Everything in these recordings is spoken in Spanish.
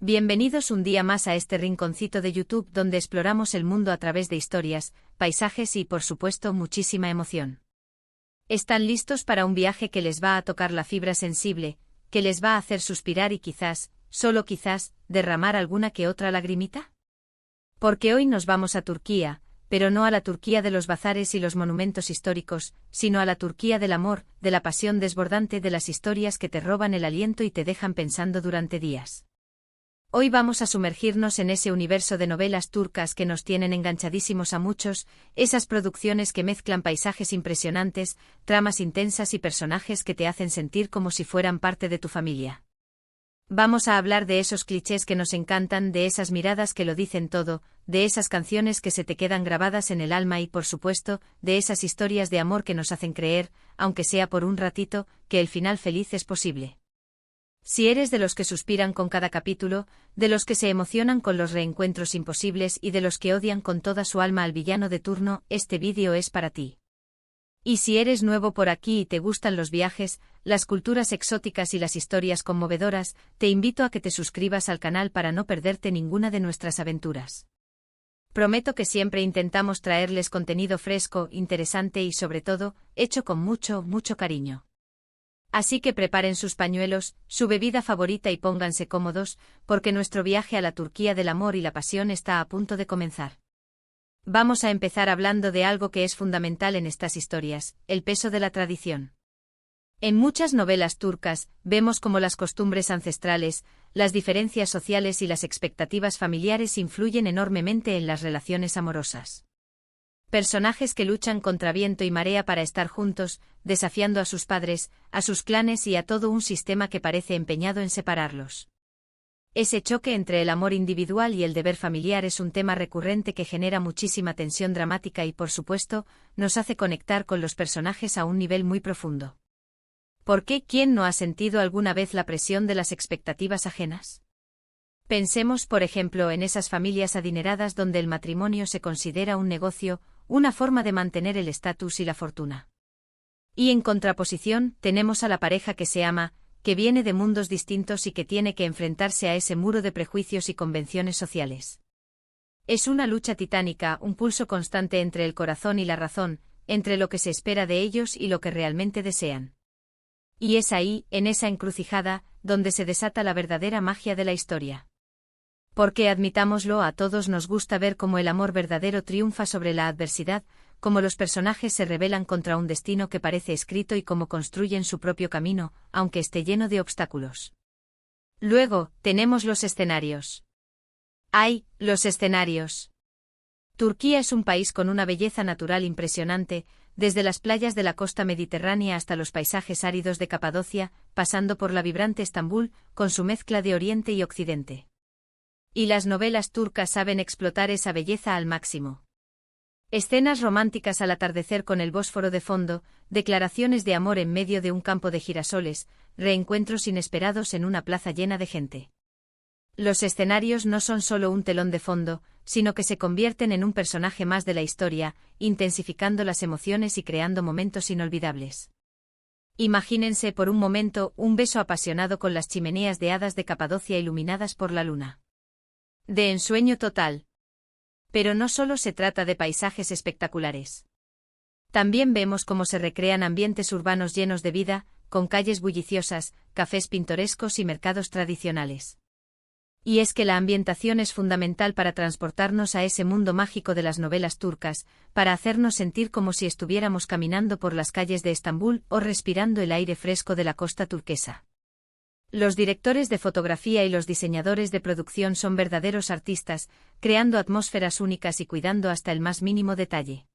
Bienvenidos un día más a este rinconcito de YouTube donde exploramos el mundo a través de historias, paisajes y, por supuesto, muchísima emoción. ¿Están listos para un viaje que les va a tocar la fibra sensible, que les va a hacer suspirar y quizás, solo quizás, derramar alguna que otra lagrimita? Porque hoy nos vamos a Turquía, pero no a la Turquía de los bazares y los monumentos históricos, sino a la Turquía del amor, de la pasión desbordante, de las historias que te roban el aliento y te dejan pensando durante días. Hoy vamos a sumergirnos en ese universo de novelas turcas que nos tienen enganchadísimos a muchos, esas producciones que mezclan paisajes impresionantes, tramas intensas y personajes que te hacen sentir como si fueran parte de tu familia. Vamos a hablar de esos clichés que nos encantan, de esas miradas que lo dicen todo, de esas canciones que se te quedan grabadas en el alma y, por supuesto, de esas historias de amor que nos hacen creer, aunque sea por un ratito, que el final feliz es posible. Si eres de los que suspiran con cada capítulo, de los que se emocionan con los reencuentros imposibles y de los que odian con toda su alma al villano de turno, este vídeo es para ti. Y si eres nuevo por aquí y te gustan los viajes, las culturas exóticas y las historias conmovedoras, te invito a que te suscribas al canal para no perderte ninguna de nuestras aventuras. Prometo que siempre intentamos traerles contenido fresco, interesante y sobre todo, hecho con mucho, mucho cariño. Así que preparen sus pañuelos, su bebida favorita y pónganse cómodos, porque nuestro viaje a la Turquía del amor y la pasión está a punto de comenzar. Vamos a empezar hablando de algo que es fundamental en estas historias, el peso de la tradición. En muchas novelas turcas, vemos cómo las costumbres ancestrales, las diferencias sociales y las expectativas familiares influyen enormemente en las relaciones amorosas. Personajes que luchan contra viento y marea para estar juntos, desafiando a sus padres, a sus clanes y a todo un sistema que parece empeñado en separarlos. Ese choque entre el amor individual y el deber familiar es un tema recurrente que genera muchísima tensión dramática y, por supuesto, nos hace conectar con los personajes a un nivel muy profundo. ¿Por qué quién no ha sentido alguna vez la presión de las expectativas ajenas? Pensemos, por ejemplo, en esas familias adineradas donde el matrimonio se considera un negocio, una forma de mantener el estatus y la fortuna. Y en contraposición, tenemos a la pareja que se ama, que viene de mundos distintos y que tiene que enfrentarse a ese muro de prejuicios y convenciones sociales. Es una lucha titánica, un pulso constante entre el corazón y la razón, entre lo que se espera de ellos y lo que realmente desean. Y es ahí, en esa encrucijada, donde se desata la verdadera magia de la historia. Porque admitámoslo, a todos nos gusta ver cómo el amor verdadero triunfa sobre la adversidad, cómo los personajes se rebelan contra un destino que parece escrito y cómo construyen su propio camino, aunque esté lleno de obstáculos. Luego, tenemos los escenarios. ¡Ay, los escenarios! Turquía es un país con una belleza natural impresionante, desde las playas de la costa mediterránea hasta los paisajes áridos de Capadocia, pasando por la vibrante Estambul, con su mezcla de Oriente y Occidente. Y las novelas turcas saben explotar esa belleza al máximo. Escenas románticas al atardecer con el Bósforo de fondo, declaraciones de amor en medio de un campo de girasoles, reencuentros inesperados en una plaza llena de gente. Los escenarios no son solo un telón de fondo, sino que se convierten en un personaje más de la historia, intensificando las emociones y creando momentos inolvidables. Imagínense por un momento un beso apasionado con las chimeneas de hadas de Capadocia iluminadas por la luna. De ensueño total. Pero no solo se trata de paisajes espectaculares. También vemos cómo se recrean ambientes urbanos llenos de vida, con calles bulliciosas, cafés pintorescos y mercados tradicionales. Y es que la ambientación es fundamental para transportarnos a ese mundo mágico de las novelas turcas, para hacernos sentir como si estuviéramos caminando por las calles de Estambul o respirando el aire fresco de la costa turquesa. Los directores de fotografía y los diseñadores de producción son verdaderos artistas, creando atmósferas únicas y cuidando hasta el más mínimo detalle.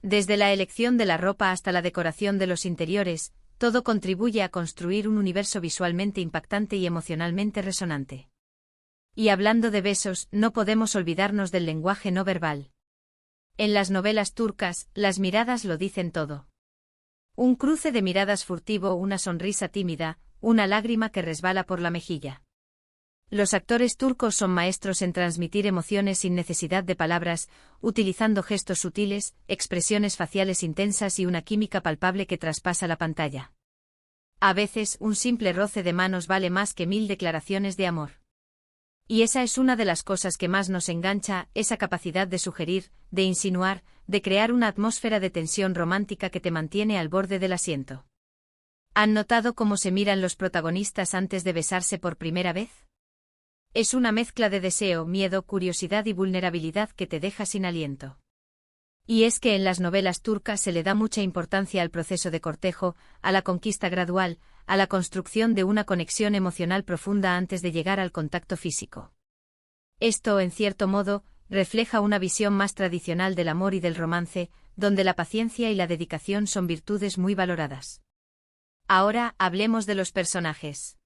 Desde la elección de la ropa hasta la decoración de los interiores, todo contribuye a construir un universo visualmente impactante y emocionalmente resonante. Y hablando de besos, no podemos olvidarnos del lenguaje no verbal. En las novelas turcas, las miradas lo dicen todo. Un cruce de miradas furtivo, una sonrisa tímida, una lágrima que resbala por la mejilla. Los actores turcos son maestros en transmitir emociones sin necesidad de palabras, utilizando gestos sutiles, expresiones faciales intensas y una química palpable que traspasa la pantalla. A veces, un simple roce de manos vale más que 1000 declaraciones de amor. Y esa es una de las cosas que más nos engancha, esa capacidad de sugerir, de insinuar, de crear una atmósfera de tensión romántica que te mantiene al borde del asiento. ¿Han notado cómo se miran los protagonistas antes de besarse por primera vez? Es una mezcla de deseo, miedo, curiosidad y vulnerabilidad que te deja sin aliento. Y es que en las novelas turcas se le da mucha importancia al proceso de cortejo, a la conquista gradual, a la construcción de una conexión emocional profunda antes de llegar al contacto físico. Esto, en cierto modo, refleja una visión más tradicional del amor y del romance, donde la paciencia y la dedicación son virtudes muy valoradas. Ahora, hablemos de los personajes.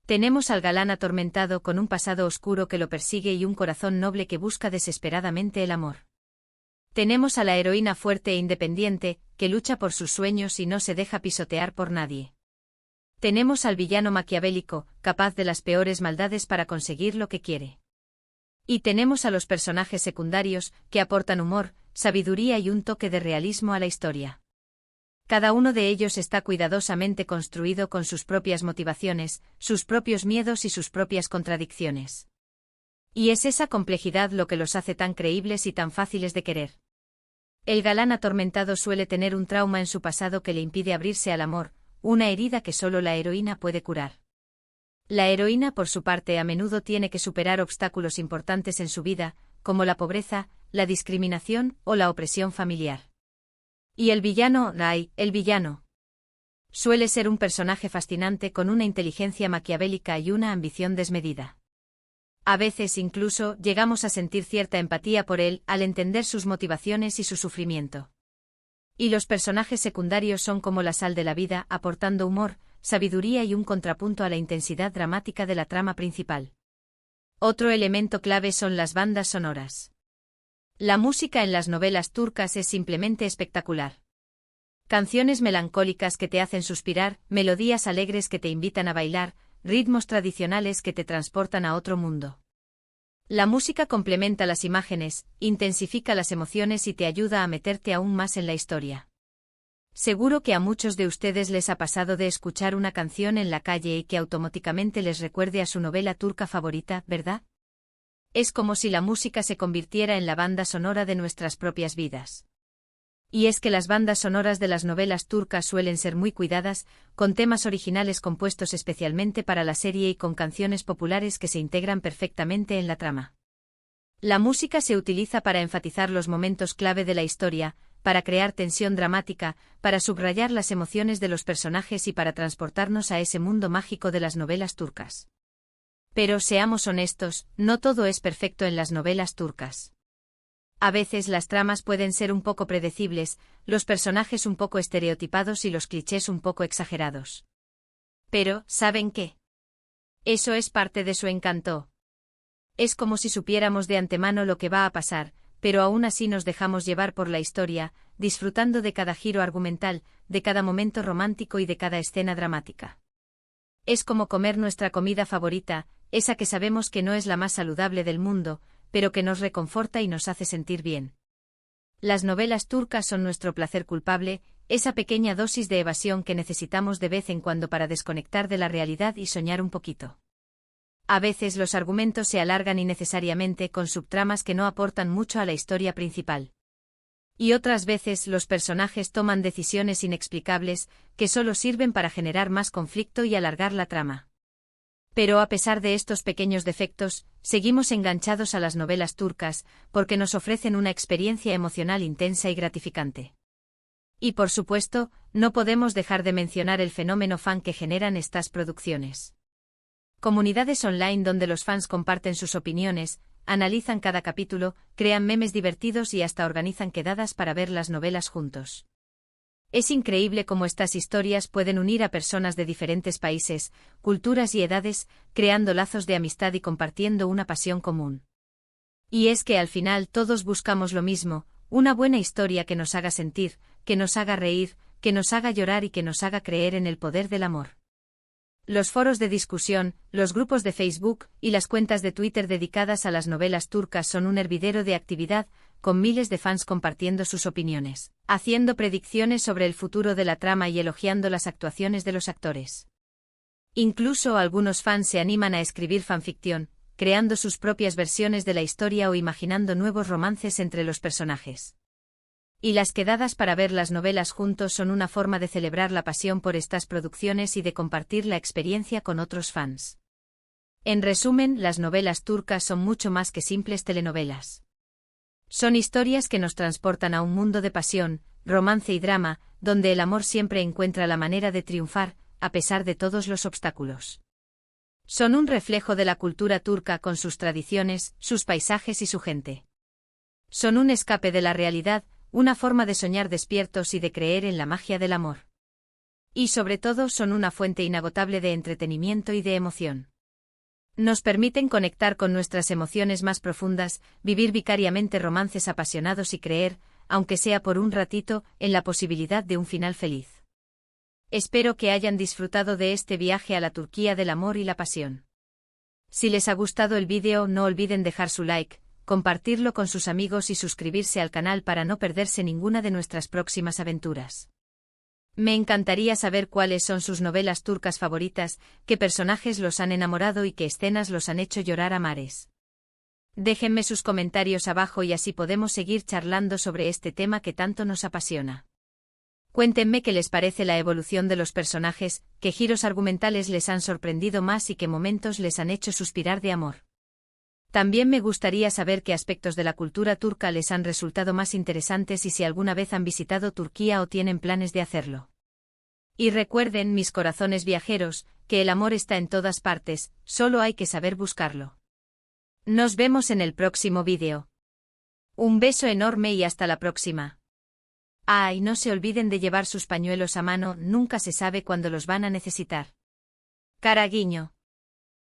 Tenemos al galán atormentado con un pasado oscuro que lo persigue y un corazón noble que busca desesperadamente el amor. Tenemos a la heroína fuerte e independiente, que lucha por sus sueños y no se deja pisotear por nadie. Tenemos al villano maquiavélico, capaz de las peores maldades para conseguir lo que quiere. Y tenemos a los personajes secundarios, que aportan humor, sabiduría y un toque de realismo a la historia. Cada uno de ellos está cuidadosamente construido con sus propias motivaciones, sus propios miedos y sus propias contradicciones. Y es esa complejidad lo que los hace tan creíbles y tan fáciles de querer. El galán atormentado suele tener un trauma en su pasado que le impide abrirse al amor, una herida que solo la heroína puede curar. La heroína, por su parte, a menudo tiene que superar obstáculos importantes en su vida, como la pobreza, la discriminación o la opresión familiar. Y el villano, el villano, suele ser un personaje fascinante con una inteligencia maquiavélica y una ambición desmedida. A veces incluso llegamos a sentir cierta empatía por él al entender sus motivaciones y su sufrimiento. Y los personajes secundarios son como la sal de la vida, aportando humor, sabiduría y un contrapunto a la intensidad dramática de la trama principal. Otro elemento clave son las bandas sonoras. La música en las novelas turcas es simplemente espectacular. Canciones melancólicas que te hacen suspirar, melodías alegres que te invitan a bailar, ritmos tradicionales que te transportan a otro mundo. La música complementa las imágenes, intensifica las emociones y te ayuda a meterte aún más en la historia. Seguro que a muchos de ustedes les ha pasado de escuchar una canción en la calle y que automáticamente les recuerde a su novela turca favorita, ¿verdad? Es como si la música se convirtiera en la banda sonora de nuestras propias vidas. Y es que las bandas sonoras de las novelas turcas suelen ser muy cuidadas, con temas originales compuestos especialmente para la serie y con canciones populares que se integran perfectamente en la trama. La música se utiliza para enfatizar los momentos clave de la historia, para crear tensión dramática, para subrayar las emociones de los personajes y para transportarnos a ese mundo mágico de las novelas turcas. Pero seamos honestos, no todo es perfecto en las novelas turcas. A veces las tramas pueden ser un poco predecibles, los personajes un poco estereotipados y los clichés un poco exagerados. Pero, ¿saben qué? Eso es parte de su encanto. Es como si supiéramos de antemano lo que va a pasar, pero aún así nos dejamos llevar por la historia, disfrutando de cada giro argumental, de cada momento romántico y de cada escena dramática. Es como comer nuestra comida favorita, esa que sabemos que no es la más saludable del mundo, pero que nos reconforta y nos hace sentir bien. Las novelas turcas son nuestro placer culpable, esa pequeña dosis de evasión que necesitamos de vez en cuando para desconectar de la realidad y soñar un poquito. A veces los argumentos se alargan innecesariamente con subtramas que no aportan mucho a la historia principal. Y otras veces los personajes toman decisiones inexplicables que solo sirven para generar más conflicto y alargar la trama. Pero a pesar de estos pequeños defectos, seguimos enganchados a las novelas turcas, porque nos ofrecen una experiencia emocional intensa y gratificante. Y por supuesto, no podemos dejar de mencionar el fenómeno fan que generan estas producciones. Comunidades online donde los fans comparten sus opiniones, analizan cada capítulo, crean memes divertidos y hasta organizan quedadas para ver las novelas juntos. Es increíble cómo estas historias pueden unir a personas de diferentes países, culturas y edades, creando lazos de amistad y compartiendo una pasión común. Y es que al final todos buscamos lo mismo, una buena historia que nos haga sentir, que nos haga reír, que nos haga llorar y que nos haga creer en el poder del amor. Los foros de discusión, los grupos de Facebook y las cuentas de Twitter dedicadas a las novelas turcas son un hervidero de actividad, con miles de fans compartiendo sus opiniones, haciendo predicciones sobre el futuro de la trama y elogiando las actuaciones de los actores. Incluso algunos fans se animan a escribir fanficción, creando sus propias versiones de la historia o imaginando nuevos romances entre los personajes. Y las quedadas para ver las novelas juntos son una forma de celebrar la pasión por estas producciones y de compartir la experiencia con otros fans. En resumen, las novelas turcas son mucho más que simples telenovelas. Son historias que nos transportan a un mundo de pasión, romance y drama, donde el amor siempre encuentra la manera de triunfar, a pesar de todos los obstáculos. Son un reflejo de la cultura turca con sus tradiciones, sus paisajes y su gente. Son un escape de la realidad, una forma de soñar despiertos y de creer en la magia del amor. Y sobre todo son una fuente inagotable de entretenimiento y de emoción. Nos permiten conectar con nuestras emociones más profundas, vivir vicariamente romances apasionados y creer, aunque sea por un ratito, en la posibilidad de un final feliz. Espero que hayan disfrutado de este viaje a la Turquía del amor y la pasión. Si les ha gustado el vídeo, no olviden dejar su like, compartirlo con sus amigos y suscribirse al canal para no perderse ninguna de nuestras próximas aventuras. Me encantaría saber cuáles son sus novelas turcas favoritas, qué personajes los han enamorado y qué escenas los han hecho llorar a mares. Déjenme sus comentarios abajo y así podemos seguir charlando sobre este tema que tanto nos apasiona. Cuéntenme qué les parece la evolución de los personajes, qué giros argumentales les han sorprendido más y qué momentos les han hecho suspirar de amor. También me gustaría saber qué aspectos de la cultura turca les han resultado más interesantes y si alguna vez han visitado Turquía o tienen planes de hacerlo. Y recuerden, mis corazones viajeros, que el amor está en todas partes, solo hay que saber buscarlo. Nos vemos en el próximo vídeo. Un beso enorme y hasta la próxima. Y no se olviden de llevar sus pañuelos a mano, nunca se sabe cuándo los van a necesitar. Cara guiño.